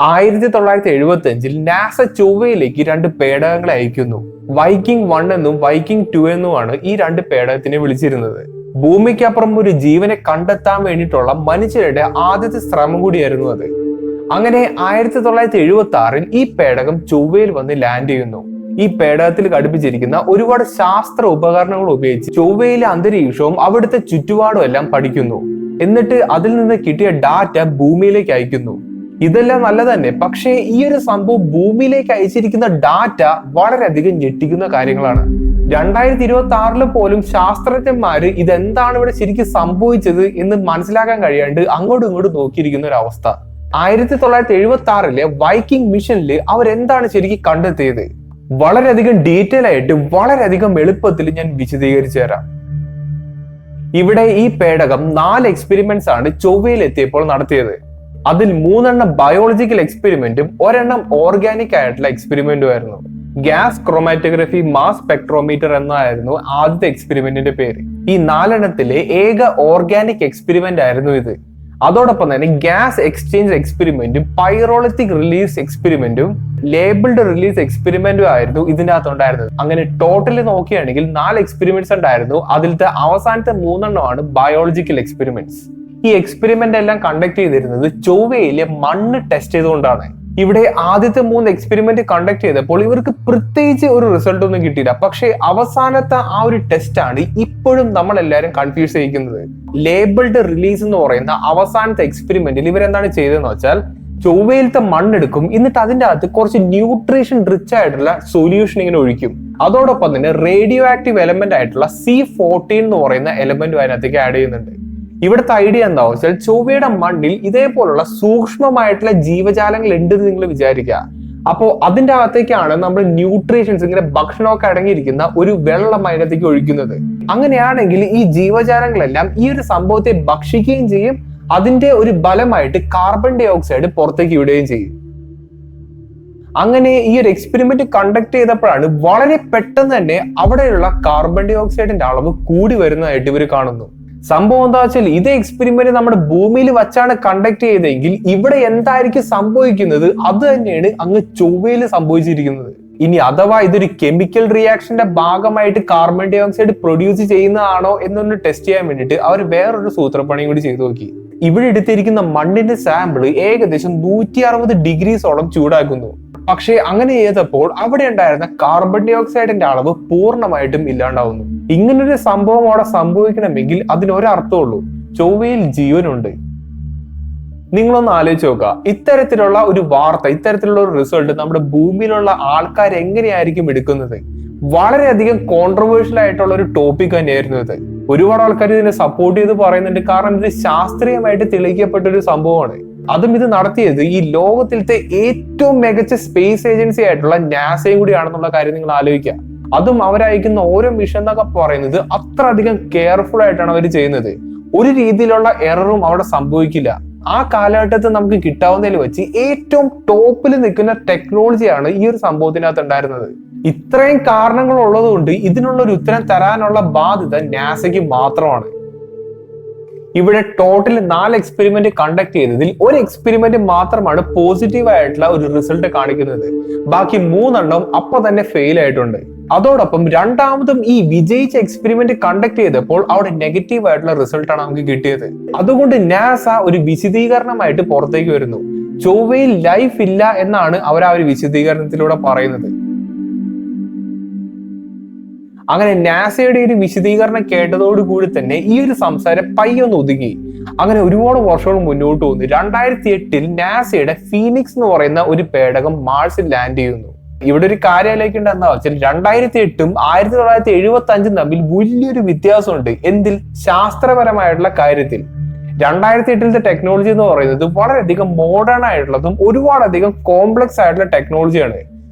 1975 NASA ചൊവ്വയിലേക്ക് രണ്ട് പേടകങ്ങളെ അയക്കുന്നു. Viking 1 എന്നും വൈക്കിംഗ് 2 എന്നുമാണ് ഈ രണ്ട് പേടകത്തിനെ വിളിച്ചിരുന്നത്. ഭൂമിക്കപ്പുറം ഒരു ജീവനെ കണ്ടെത്താൻ വേണ്ടിയിട്ടുള്ള മനുഷ്യരുടെ ആദ്യത്തെ ശ്രമം കൂടിയായിരുന്നു അത്. അങ്ങനെ 1976 ഈ പേടകം ചൊവ്വയിൽ വന്ന് ലാൻഡ് ചെയ്യുന്നു. ഈ പേടകത്തിൽ ഘടിപ്പിച്ചിരിക്കുന്ന ഒരുപാട് ശാസ്ത്ര ഉപകരണങ്ങൾ ഉപയോഗിച്ച് ചൊവ്വയിലെ അന്തരീക്ഷവും അവിടുത്തെ ചുറ്റുപാടും എല്ലാം പഠിക്കുന്നു. എന്നിട്ട് അതിൽ നിന്ന് കിട്ടിയ ഡാറ്റ ഭൂമിയിലേക്ക് അയക്കുന്നു. ഇതെല്ലാം നല്ല തന്നെ, പക്ഷേ ഈ ഒരു സംഭവം ഭൂമിയിലേക്ക് അയച്ചിരിക്കുന്ന ഡാറ്റ വളരെയധികം ഞെട്ടിക്കുന്ന കാര്യങ്ങളാണ്. 2026 പോലും ശാസ്ത്രജ്ഞന്മാര് ഇതെന്താണ് ഇവിടെ ശരിക്കും സംഭവിച്ചത് എന്ന് മനസ്സിലാക്കാൻ കഴിയാണ്ട് അങ്ങോട്ടും ഇങ്ങോട്ടും നോക്കിയിരിക്കുന്ന ഒരു അവസ്ഥ. 1976 വൈക്കിംഗ് മിഷനിൽ അവരെന്താണ് ശരിക്കും കണ്ടെത്തിയത്? വളരെയധികം ഡീറ്റെയിൽ ആയിട്ട് വളരെയധികം എളുപ്പത്തിൽ ഞാൻ വിശദീകരിച്ചു തരാം. ഇവിടെ ഈ പേടകം 4 എക്സ്പെരിമെന്റ്സ് ആണ് ചൊവ്വയിൽ എത്തിയപ്പോൾ നടത്തിയത്. അതിൽ 3 ബയോളജിക്കൽ എക്സ്പെരിമെന്റും 1 ഓർഗാനിക് ആയിട്ടുള്ള എക്സ്പെരിമെന്റും ആയിരുന്നു. ഗ്യാസ് ക്രോമാറ്റോഗ്രഫി മാസ് സ്പെക്ട്രോമീറ്റർ എന്നായിരുന്നു ആദ്യത്തെ എക്സ്പെരിമെന്റിന്റെ പേര്. ഈ 4 ഏക ഓർഗാനിക് എക്സ്പെരിമെന്റ് ആയിരുന്നു ഇത്. അതോടൊപ്പം തന്നെ ഗ്യാസ് എക്സ്ചേഞ്ച് എക്സ്പെരിമെന്റും പൈറോളിറ്റിക് റിലീസ് എക്സ്പെരിമെന്റും ലേബിൾഡ് റിലീസ് എക്സ്പെരിമെന്റും ആയിരുന്നു ഇതിന്റെ അകത്തുണ്ടായിരുന്നത്. അങ്ങനെ ടോട്ടലി നോക്കുകയാണെങ്കിൽ 4 എക്സ്പെരിമെന്റ്സ് ഉണ്ടായിരുന്നു. അതിലത്തെ അവസാനത്തെ 3 ബയോളജിക്കൽ എക്സ്പെരിമെന്റ്സ്. ഈ എക്സ്പെരിമെന്റ് എല്ലാം കണ്ടക്ട് ചെയ്തിരുന്നത് ചൊവ്വയിലെ മണ്ണ് ടെസ്റ്റ് ചെയ്തുകൊണ്ടാണ്. ഇവിടെ ആദ്യത്തെ 3 എക്സ്പെരിമെന്റ് കണ്ടക്ട് ചെയ്തപ്പോൾ ഇവർക്ക് പ്രത്യേകിച്ച് ഒരു റിസൾട്ട് ഒന്നും കിട്ടിയില്ല. പക്ഷേ അവസാനത്തെ ആ ഒരു ടെസ്റ്റ് ആണ് ഇപ്പോഴും നമ്മൾ എല്ലാവരും കൺഫ്യൂസ് ചെയ്യിക്കുന്നത്. ലേബിൾഡ് റിലീസ് എന്ന് പറയുന്ന അവസാനത്തെ എക്സ്പെരിമെന്റിൽ ഇവരെന്താണ് ചെയ്തതെന്ന് വെച്ചാൽ ചൊവ്വയിലത്തെ മണ്ണെടുക്കും, എന്നിട്ട് അതിന്റെ അകത്ത് കുറച്ച് ന്യൂട്രീഷൻ റിച്ച് ആയിട്ടുള്ള സൊല്യൂഷൻ ഇങ്ങനെ ഒഴിക്കും. അതോടൊപ്പം തന്നെ റേഡിയോ ആക്റ്റീവ് എലമെന്റ് ആയിട്ടുള്ള C14 എന്ന് പറയുന്ന എലമെന്റും അതിനകത്തേക്ക് ആഡ് ചെയ്യുന്നുണ്ട്. ഇവിടുത്തെ ഐഡിയ എന്താ വെച്ചാൽ ചൊവ്വയുടെ മണ്ണിൽ ഇതേപോലുള്ള സൂക്ഷ്മമായിട്ടുള്ള ജീവജാലങ്ങൾ ഉണ്ടെന്ന് നിങ്ങൾ വിചാരിക്കുക. അപ്പോ അതിന്റെ അകത്തേക്കാണ് നമ്മൾ ന്യൂട്രീഷൻസ് ഇങ്ങനെ ഭക്ഷണമൊക്കെ അടങ്ങിയിരിക്കുന്ന ഒരു വെള്ളം അതിനകത്തേക്ക് ഒഴിക്കുന്നത്. അങ്ങനെയാണെങ്കിൽ ഈ ജീവജാലങ്ങളെല്ലാം ഈ ഒരു സംഭവത്തെ ഭക്ഷിക്കുകയും ചെയ്യും. അതിന്റെ ഒരു ഫലമായിട്ട് കാർബൺ ഡൈ ഓക്സൈഡ് പുറത്തേക്ക് വിടുകയും ചെയ്യും. അങ്ങനെ ഈ ഒരു എക്സ്പെരിമെന്റ് കണ്ടക്ട് ചെയ്തപ്പോഴാണ് വളരെ പെട്ടെന്ന് തന്നെ അവിടെയുള്ള കാർബൺ ഡൈ ഓക്സൈഡിന്റെ അളവ് കൂടി വരുന്നതായിട്ട് ഇവർ കാണുന്നു. സംഭവം എന്താ വെച്ചാൽ ഇതേ എക്സ്പെരിമെന്റ് നമ്മുടെ ഭൂമിയിൽ വച്ചാണ് കണ്ടക്ട് ചെയ്തതെങ്കിൽ ഇവിടെ എന്തായിരിക്കും സംഭവിക്കുന്നത് അത് തന്നെയാണ് അങ്ങ് ചൊവ്വയിൽ സംഭവിച്ചിരിക്കുന്നത്. ഇനി അഥവാ ഇതൊരു കെമിക്കൽ റിയാക്ഷന്റെ ഭാഗമായിട്ട് കാർബൺ ഡൈ ഓക്സൈഡ് പ്രൊഡ്യൂസ് ചെയ്യുന്നതാണോ എന്നൊന്ന് ടെസ്റ്റ് ചെയ്യാൻ വേണ്ടിയിട്ട് അവർ വേറൊരു സൂത്രപ്പണിയും കൂടി ചെയ്തു നോക്കി. ഇവിടെ എടുത്തിരിക്കുന്ന മണ്ണിന്റെ സാമ്പിൾ ഏകദേശം 160 ഡിഗ്രീസോളം ചൂടാക്കുന്നു. പക്ഷേ അങ്ങനെ ചെയ്തപ്പോൾ അവിടെ ഉണ്ടായിരുന്ന കാർബൺ ഡൈ ഓക്സൈഡിന്റെ അളവ് പൂർണ്ണമായിട്ടും ഇല്ലാണ്ടാവുന്നു. ഇങ്ങനൊരു സംഭവം അവിടെ സംഭവിക്കണമെങ്കിൽ അതിനൊരർത്ഥമുള്ളൂ, ചൊവ്വയിൽ ജീവനുണ്ട്. നിങ്ങളൊന്ന് ആലോചിച്ച് നോക്കുക, ഇത്തരത്തിലുള്ള ഒരു വാർത്ത, ഇത്തരത്തിലുള്ള ഒരു റിസൾട്ട് നമ്മുടെ ഭൂമിയിലുള്ള ആൾക്കാർ എങ്ങനെയായിരിക്കും എടുക്കുന്നത്? വളരെയധികം കോൺട്രവേഴ്ഷ്യൽ ആയിട്ടുള്ള ഒരു ടോപ്പിക് തന്നെയായിരുന്നു ഇത്. ഒരുപാട് ആൾക്കാർ ഇതിനെ സപ്പോർട്ട് ചെയ്ത് പറയുന്നുണ്ട്, കാരണം ഇത് ശാസ്ത്രീയമായിട്ട് തെളിയിക്കപ്പെട്ട ഒരു സംഭവമാണ്. അതും ഇത് നടത്തിയത് ഈ ലോകത്തിലത്തെ ഏറ്റവും മികച്ച സ്പേസ് ഏജൻസി ആയിട്ടുള്ള നാസയും കൂടിയാണെന്നുള്ള കാര്യം നിങ്ങൾ ആലോചിക്കുക. അതും അവരയക്കുന്ന ഓരോ മിഷൻ എന്നൊക്കെ പറയുന്നത് അത്ര അധികം കെയർഫുൾ ആയിട്ടാണ് അവർ ചെയ്യുന്നത്. ഒരു രീതിയിലുള്ള എററും അവിടെ സംഭവിക്കില്ല. ആ കാലഘട്ടത്തിൽ നമുക്ക് കിട്ടാവുന്നതിൽ വെച്ച് ഏറ്റവും ടോപ്പിൽ നിൽക്കുന്ന ടെക്നോളജിയാണ് ഈ ഒരു സംഭവത്തിനകത്ത് ഉണ്ടായിരുന്നത്. ഇത്രയും കാരണങ്ങൾ ഉള്ളതുകൊണ്ട് ഇതിനുള്ള ഒരു ഉത്തരം തരാനുള്ള ബാധ്യത നാസയ്ക്ക് മാത്രമാണ്. ഇവിടെ ടോട്ടൽ 4 എക്സ്പെരിമെന്റ് കണ്ടക്ട് ചെയ്തതിൽ ഒരു എക്സ്പെരിമെന്റ് മാത്രമാണ് പോസിറ്റീവ് ആയിട്ടുള്ള ഒരു റിസൾട്ട് കാണിക്കുന്നത്. ബാക്കി 3 അപ്പൊ തന്നെ ഫെയിൽ ആയിട്ടുണ്ട്. അതോടൊപ്പം രണ്ടാമതും ഈ വിജയിച്ച എക്സ്പെരിമെന്റ് കണ്ടക്ട് ചെയ്തപ്പോൾ അവിടെ നെഗറ്റീവ് ആയിട്ടുള്ള റിസൾട്ടാണ് നമുക്ക് കിട്ടിയത്. അതുകൊണ്ട് നാസ ഒരു വിശദീകരണമായിട്ട് പുറത്തേക്ക് വരുന്നു. ചൊവ്വയിൽ ലൈഫ് ഇല്ല എന്നാണ് അവർ ആ ഒരു വിശദീകരണത്തിലൂടെ പറയുന്നത്. അങ്ങനെ നാസയുടെ ഒരു വിശദീകരണം കേട്ടതോടുകൂടി തന്നെ ഈ ഒരു സംസാരം പയ്യൊന്ന് ഒതുങ്ങി. അങ്ങനെ ഒരുപാട് വർഷങ്ങൾ മുന്നോട്ട് വന്നു. 2008 നാസയുടെ ഫീനിക്സ് എന്ന് പറയുന്ന ഒരു പേടകം മാർസിൽ ലാൻഡ് ചെയ്യുന്നു. ഇവിടെ ഒരു കാര്യത്തിലേക്ക് എന്താ വെച്ചാൽ 2008ഉം 1975 തമ്മിൽ വലിയൊരു വ്യത്യാസമുണ്ട്. എന്തിൽ? ശാസ്ത്രപരമായിട്ടുള്ള കാര്യത്തിൽ. 2008 ടെക്നോളജി എന്ന് പറയുന്നത് വളരെയധികം മോഡേൺ ആയിട്ടുള്ളതും ഒരുപാടധികം കോംപ്ലക്സ് ആയിട്ടുള്ള ടെക്നോളജിയാണ്.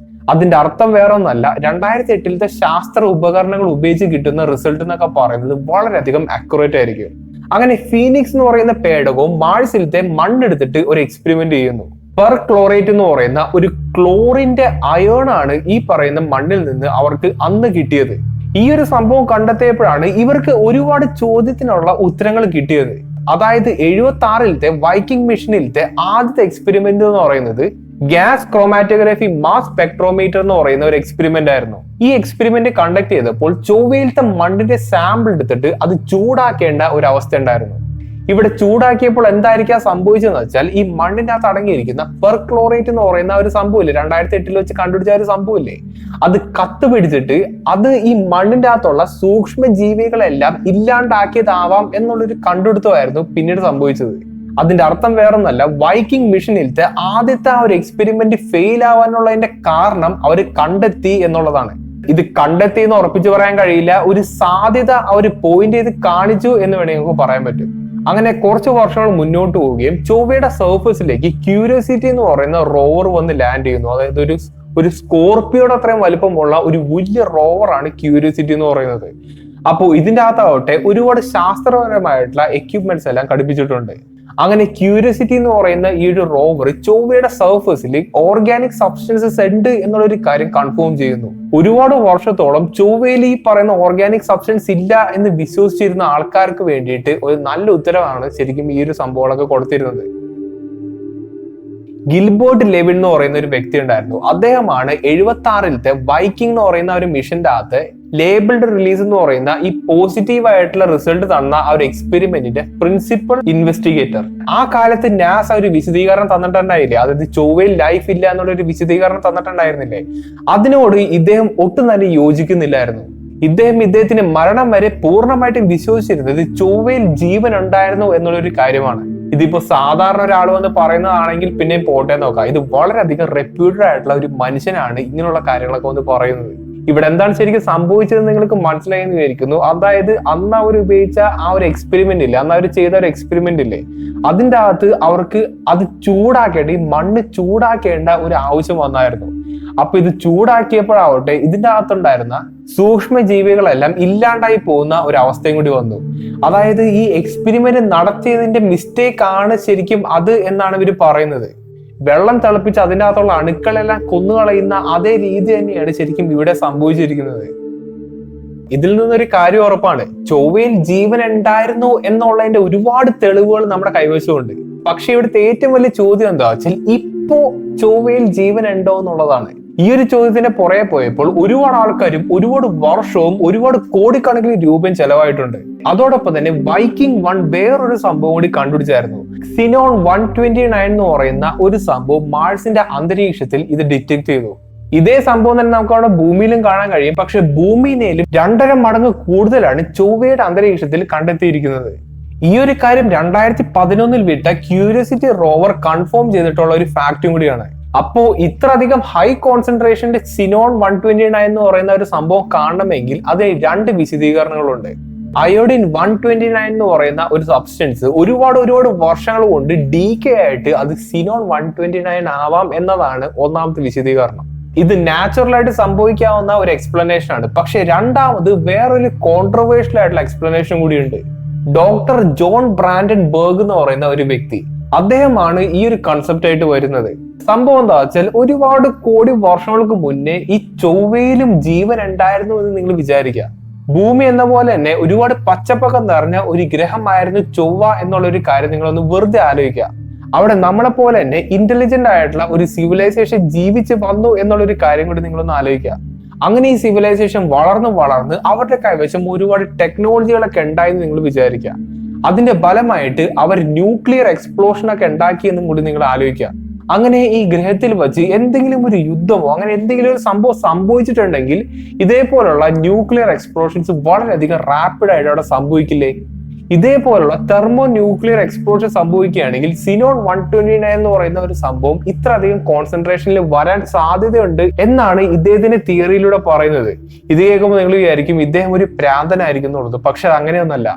അതിന്റെ അർത്ഥം വേറെ ഒന്നല്ല, 2008 ശാസ്ത്ര ഉപകരണങ്ങൾ ഉപയോഗിച്ച് കിട്ടുന്ന റിസൾട്ട് എന്നൊക്കെ പറയുന്നത് വളരെയധികം അക്യുറേറ്റ് ആയിരിക്കും. അങ്ങനെ ഫീനിക്സ് എന്ന് പറയുന്ന പേടകവും മാർസിലത്തെ മണ്ണെടുത്തിട്ട് ഒരു എക്സ്പെരിമെന്റ് ചെയ്യുന്നു. പെർ ക്ലോറേറ്റ് എന്ന് പറയുന്ന ഒരു ക്ലോറിന്റെ അയോൺ ആണ് ഈ പറയുന്ന മണ്ണിൽ നിന്ന് അവർക്ക് അന്ന് കിട്ടിയത്. ഈ ഒരു സംഭവം കണ്ടെത്തിയപ്പോഴാണ് ഇവർക്ക് ഒരുപാട് ചോദ്യത്തിനുള്ള ഉത്തരങ്ങൾ കിട്ടിയത്. അതായത് 76-ലത്തെ വൈക്കിംഗ് മിഷനിലത്തെ ആദ്യത്തെ എക്സ്പെരിമെന്റ് എന്ന് പറയുന്നത് ഗ്യാസ് ക്രോമാറ്റോഗ്രഫി മാസ് സ്പെക്ട്രോമീറ്റർ എന്ന് പറയുന്ന ഒരു എക്സ്പെരിമെന്റ് ആയിരുന്നു. ഈ എക്സ്പെരിമെന്റ് കണ്ടക്ട് ചെയ്തപ്പോൾ ചൊവ്വയിലത്തെ മണ്ണിന്റെ സാമ്പിൾ എടുത്തിട്ട് അത് ചൂടാക്കേണ്ട ഒരു അവസ്ഥ ഉണ്ടായിരുന്നു. ഇവിടെ ചൂടാക്കിയപ്പോൾ എന്തായിരിക്കാം സംഭവിച്ചതെന്ന് വെച്ചാൽ ഈ മണ്ണിന്റെ അകത്ത് അടങ്ങിയിരിക്കുന്ന പെർക്ലോറേറ്റ് എന്ന് പറയുന്ന ഒരു സംഭവമില്ലേ, 2008 വെച്ച് കണ്ടുപിടിച്ച ഒരു സംഭവമില്ലേ, അത് കത്തുപിടിച്ചിട്ട് അത് ഈ മണ്ണിന്റെ അകത്തുള്ള സൂക്ഷ്മ ജീവികളെല്ലാം ഇല്ലാണ്ടാക്കിയതാവാം എന്നുള്ളൊരു കണ്ടുപിടുത്തമായിരുന്നു പിന്നീട് സംഭവിച്ചത്. അതിന്റെ അർത്ഥം വേറൊന്നല്ല, വൈക്കിംഗ് മിഷനിലത്തെ ആദ്യത്തെ ആ ഒരു എക്സ്പെരിമെന്റ് ഫെയിൽ ആവാനുള്ളതിന്റെ കാരണം അവർ കണ്ടെത്തി എന്നുള്ളതാണ്. ഇത് കണ്ടെത്തി എന്ന് ഉറപ്പിച്ചു പറയാൻ കഴിയില്ല, ഒരു സാധ്യത അവർ പോയിന്റ് ചെയ്ത് കാണിച്ചു എന്ന് വേണമെങ്കിൽ നമുക്ക് പറയാൻ പറ്റും. അങ്ങനെ കുറച്ച് വർഷങ്ങൾ മുന്നോട്ട് പോവുകയും ചൊവ്വയുടെ സർഫസിലേക്ക് ക്യൂരിയോസിറ്റി എന്ന് പറയുന്ന റോവർ വന്ന് ലാൻഡ് ചെയ്യുന്നു. അതായത് ഒരു സ്കോർപിയോയുടെ അത്രയും വലുപ്പമുള്ള ഒരു വലിയ റോവറാണ് ക്യൂരിയോസിറ്റി എന്ന് പറയുന്നത്. അപ്പോൾ ഇതിൻ്റെ അകത്താവട്ടെ ഒരുപാട് ശാസ്ത്രപരമായിട്ടുള്ള എക്യുപ്മെന്റ്സ് എല്ലാം ഘടിപ്പിച്ചിട്ടുണ്ട്. അങ്ങനെ ക്യൂരിയോസിറ്റി എന്ന് പറയുന്ന ഈ ഒരു റോവർ ചൊവ്വയുടെ സർഫസിൽ ഓർഗാനിക് സബ്സ്റ്റൻസസ് ഉണ്ട് എന്നുള്ളൊരു കാര്യം കൺഫേം ചെയ്യുന്നു. ഒരുപാട് വർഷത്തോളം ചൊവ്വയിൽ ഈ പറയുന്ന ഓർഗാനിക് സബ്സ്റ്റൻസ് ഇല്ല എന്ന് വിശ്വസിച്ചിരുന്ന ആൾക്കാർക്ക് വേണ്ടിയിട്ട് ഒരു നല്ല ഉത്തരവാണ് ശരിക്കും ഈ ഒരു സംഭവങ്ങളൊക്കെ കൊടുത്തിരുന്നത്. ഗിൽബർട്ട് ലെവിൻ എന്ന് പറയുന്ന ഒരു വ്യക്തി ഉണ്ടായിരുന്നു. അദ്ദേഹമാണ് 76-ലത്തെ വൈക്കിംഗ് എന്ന് പറയുന്ന ഒരു മിഷന്റെ അകത്ത് ലേബിൾഡ് റിലീസ് എന്ന് പറയുന്ന ഈ പോസിറ്റീവ് ആയിട്ടുള്ള റിസൾട്ട് തന്ന ആ ഒരു എക്സ്പെരിമെന്റിന്റെ പ്രിൻസിപ്പൽ ഇൻവെസ്റ്റിഗേറ്റർ. ആ കാലത്ത് നാസ ഒരു വിശദീകരണം തന്നിട്ടുണ്ടായില്ലേ, അതായത് ചൊവ്വയിൽ ലൈഫ് ഇല്ല എന്നുള്ള ഒരു വിശദീകരണം തന്നിട്ടുണ്ടായിരുന്നില്ലേ, അതിനോട് ഇദ്ദേഹം ഒട്ടും തന്നെ യോജിക്കുന്നില്ലായിരുന്നു. ഇദ്ദേഹത്തിന്റെ മരണം വരെ പൂർണ്ണമായിട്ടും വിശ്വസിച്ചിരുന്നത് ചൊവ്വയിൽ ജീവൻ ഉണ്ടായിരുന്നു എന്നുള്ളൊരു കാര്യമാണ്. ഇതിപ്പോ സാധാരണ ഒരാൾ വന്ന് പറയുന്നതാണെങ്കിൽ പിന്നെയും പോട്ടെ നോക്കാം. ഇത് വളരെയധികം റെപ്യൂട്ടഡ് ആയിട്ടുള്ള ഒരു മനുഷ്യനാണ് ഇങ്ങനെയുള്ള കാര്യങ്ങളൊക്കെ വന്ന് പറയുന്നത്. ഇവിടെ എന്താണ് ശരിക്കും സംഭവിച്ചതെന്ന് നിങ്ങൾക്ക് മനസ്സിലായെന്ന് വിചാരിക്കുന്നു. അതായത് അന്ന് അവർ ഉപയോഗിച്ച ആ ഒരു എക്സ്പെരിമെന്റ് ഇല്ലേ, അന്ന് അവർ ചെയ്ത ഒരു എക്സ്പെരിമെന്റ് ഇല്ലേ, അതിൻ്റെ അകത്ത് അവർക്ക് അത് ചൂടാക്കേണ്ട, ഈ മണ്ണ് ചൂടാക്കേണ്ട ഒരു ആവശ്യം വന്നായിരുന്നു. അപ്പൊ ഇത് ചൂടാക്കിയപ്പോഴാവട്ടെ ഇതിൻ്റെ അകത്തുണ്ടായിരുന്ന സൂക്ഷ്മ ജീവികളെല്ലാം ഇല്ലാണ്ടായി പോകുന്ന ഒരു അവസ്ഥയും കൂടി വന്നു. അതായത് ഈ എക്സ്പെരിമെന്റ് നടത്തിയതിന്റെ മിസ്റ്റേക്ക് ആണ് ശരിക്കും അത് എന്നാണ് ഇവർ പറയുന്നത്. വെള്ളം തിളപ്പിച്ച് അതിൻ്റെ അകത്തുള്ള അണുക്കളെല്ലാം കൊന്നുകളയുന്ന അതേ രീതി തന്നെയാണ് ശരിക്കും ഇവിടെ സംഭവിച്ചിരിക്കുന്നത്. ഇതിൽ നിന്നൊരു കാര്യം ഉറപ്പാണ്, ചൊവ്വയിൽ ജീവൻ ഉണ്ടായിരുന്നു എന്നുള്ളതിന്റെ ഒരുപാട് തെളിവുകൾ നമ്മുടെ കൈവശമുണ്ട്. പക്ഷെ ഇവിടുത്തെ ഏറ്റവും വലിയ ചോദ്യം എന്താ വെച്ചാൽ ഇപ്പോ ചൊവ്വയിൽ ജീവൻ ഉണ്ടോ എന്നുള്ളതാണ്. ഈ ഒരു ചോദ്യത്തിന്റെ പുറകെ പോയപ്പോൾ ഒരുപാട് ആൾക്കാരും ഒരുപാട് വർഷവും ഒരുപാട് കോടിക്കണക്കിന് രൂപയും ചെലവായിട്ടുണ്ട്. അതോടൊപ്പം തന്നെ വൈക്കിംഗ് 1 വേറൊരു സംഭവം കൂടി കണ്ടുപിടിച്ചായിരുന്നു. സിനോൺ 129 എന്ന് പറയുന്ന ഒരു സംഭവം മാർസിന്റെ അന്തരീക്ഷത്തിൽ ഇത് ഡിറ്റക്ട് ചെയ്തു. ഇതേ സംഭവം തന്നെ നമുക്ക് അവിടെ ഭൂമിയിലും കാണാൻ കഴിയും. പക്ഷെ ഭൂമിയിലും 2.5 മടങ്ങ് കൂടുതലാണ് ചൊവ്വയുടെ അന്തരീക്ഷത്തിൽ കണ്ടെത്തിയിരിക്കുന്നത്. ഈ ഒരു കാര്യം 2011 വിട്ട ക്യൂരിയോസിറ്റി റോവർ കൺഫേം ചെയ്തിട്ടുള്ള ഒരു ഫാക്റ്റും കൂടിയാണ്. അപ്പോ ഇത്രയധികം ഹൈ കോൺസെൻട്രേഷന്റെ സിനോൺ 129 എന്ന് പറയുന്ന ഒരു സംഭവം കാണണമെങ്കിൽ അതിന് 2 വിശദീകരണങ്ങളുണ്ട്. അയോഡിൻ 129 എന്ന് പറയുന്ന ഒരു സബ്സ്റ്റൻസ് ഒരുപാട് വർഷങ്ങൾ കൊണ്ട് ഡീകേ ആയിട്ട് അത് സിനോൺ 129 ആവാം എന്നതാണ് ഒന്നാമത്തെ വിശദീകരണം. ഇത് നാച്ചുറൽ ആയിട്ട് സംഭവിക്കാവുന്ന ഒരു എക്സ്പ്ലനേഷൻ ആണ്. പക്ഷെ രണ്ടാമത് വേറൊരു കോൺട്രവേഴ്ഷ്യൽ ആയിട്ടുള്ള എക്സ്പ്ലനേഷൻ കൂടിയുണ്ട്. ഡോക്ടർ ജോൺ ബ്രാൻഡൻ ബർഗ് എന്ന് പറയുന്ന ഒരു വ്യക്തി, അദ്ദേഹമാണ് ഈ ഒരു കൺസെപ്റ്റ് ആയിട്ട് വരുന്നത്. സംഭവം എന്താ വെച്ചാൽ ഒരുപാട് കോടി വർഷങ്ങൾക്ക് മുന്നേ ഈ ചൊവ്വയിലും ജീവൻ ഉണ്ടായിരുന്നു എന്ന് നിങ്ങൾ വിചാരിക്കുക. ഭൂമി എന്ന പോലെ തന്നെ ഒരുപാട് പച്ചപ്പൊക്കെ നിറഞ്ഞ ഒരു ഗ്രഹമായിരുന്നു ചൊവ്വ എന്നുള്ള ഒരു കാര്യം നിങ്ങളൊന്ന് വെറുതെ ആലോചിക്കുക. അവിടെ നമ്മളെ പോലെ തന്നെ ഇന്റലിജന്റ് ആയിട്ടുള്ള ഒരു സിവിലൈസേഷൻ ജീവിച്ച് വന്നു എന്നുള്ളൊരു കാര്യം കൂടി നിങ്ങളൊന്ന് ആലോചിക്കുക. അങ്ങനെ ഈ സിവിലൈസേഷൻ വളർന്ന് അവരുടെ കൈവശം ഒരുപാട് ടെക്നോളജികളൊക്കെ ഉണ്ടായെന്ന് നിങ്ങൾ വിചാരിക്കുക. അതിന്റെ ഫലമായിട്ട് അവർ ന്യൂക്ലിയർ എക്സ്പ്ലോഷൻ ഒക്കെ ഉണ്ടാക്കിയെന്നും കൂടി നിങ്ങൾ ആലോചിക്കുക. അങ്ങനെ ഈ ഗ്രഹത്തിൽ വെച്ച് എന്തെങ്കിലും ഒരു യുദ്ധമോ അങ്ങനെ എന്തെങ്കിലും ഒരു സംഭവം സംഭവിച്ചിട്ടുണ്ടെങ്കിൽ ഇതേപോലുള്ള ന്യൂക്ലിയർ എക്സ്പ്ലോഷൻസ് വളരെയധികം റാപ്പിഡ് ആയിട്ട് അവിടെ സംഭവിക്കില്ലേ? ഇതേപോലുള്ള തെർമോ ന്യൂക്ലിയർ എക്സ്പ്ലോഷൻ സംഭവിക്കുകയാണെങ്കിൽ സിനോൺ 129 എന്ന് പറയുന്ന ഒരു സംഭവം ഇത്രയധികം കോൺസെൻട്രേഷനിൽ വരാൻ സാധ്യതയുണ്ട് എന്നാണ് ഇദ്ദേഹത്തിന്റെ തിയറിയിലൂടെ പറയുന്നത്. ഇത് കേൾക്കുമ്പോൾ നിങ്ങൾ വിചാരിക്കും ഇദ്ദേഹം ഒരു പ്രാന്തനായിരിക്കും എന്നുള്ളത്. പക്ഷെ അങ്ങനെയൊന്നല്ല.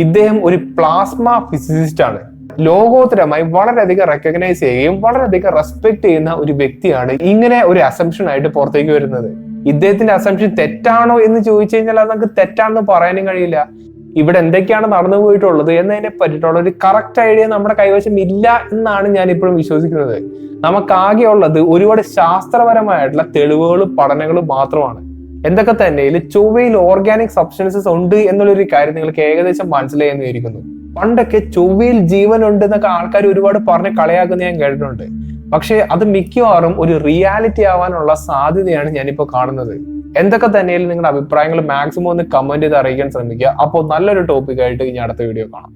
ഇദ്ദേഹം ഒരു പ്ലാസ്മ ഫിസിസിസ്റ്റ് ആണ്. ലോകോത്തരമായി വളരെയധികം റെക്കഗ്നൈസ് ചെയ്യുകയും വളരെയധികം റെസ്പെക്ട് ചെയ്യുന്ന ഒരു വ്യക്തിയാണ് ഇങ്ങനെ ഒരു അസംപ്ഷൻ ആയിട്ട് പുറത്തേക്ക് വരുന്നത്. ഇദ്ദേഹത്തിന്റെ അസംപ്ഷൻ തെറ്റാണോ എന്ന് ചോദിച്ചു കഴിഞ്ഞാൽ അത് നമുക്ക് തെറ്റാണെന്ന് പറയാനും കഴിയില്ല. ഇവിടെ എന്തൊക്കെയാണ് നടന്നു പോയിട്ടുള്ളത് എന്നതിനെ പറ്റിയിട്ടുള്ള ഒരു കറക്റ്റ് ഐഡിയ നമ്മുടെ കൈവശം ഇല്ല എന്നാണ് ഞാൻ ഇപ്പോഴും വിശ്വസിക്കുന്നത്. നമുക്കാകെയുള്ളത് ഒരുപാട് ശാസ്ത്രപരമായിട്ടുള്ള തെളിവുകളും പഠനങ്ങളും മാത്രമാണ്. എന്തൊക്കെ തന്നെ ചൊവ്വയിൽ ഓർഗാനിക് സബ്സ്റ്റൻസസ് ഉണ്ട് എന്നുള്ളൊരു കാര്യം നിങ്ങൾക്ക് ഏകദേശം മനസ്സിലായെന്ന് വിചാരിക്കുന്നു. പണ്ടൊക്കെ ചൊവ്വയിൽ ജീവനുണ്ട് എന്നൊക്കെ ആൾക്കാർ ഒരുപാട് പറഞ്ഞ് കളിയാക്കുന്ന ഞാൻ കേട്ടിട്ടുണ്ട്. പക്ഷെ അത് മിക്കവാറും ഒരു റിയാലിറ്റി ആവാനുള്ള സാധ്യതയാണ് ഞാനിപ്പോ കാണുന്നത്. എന്തൊക്കെ തന്നെയാലും നിങ്ങളുടെ അഭിപ്രായങ്ങൾ മാക്സിമം ഒന്ന് കമന്റ് ചെയ്ത് അറിയിക്കാൻ ശ്രമിക്കുക. അപ്പോൾ നല്ലൊരു ടോപ്പിക്കായിട്ട് ഇനി അടുത്ത വീഡിയോ കാണാം.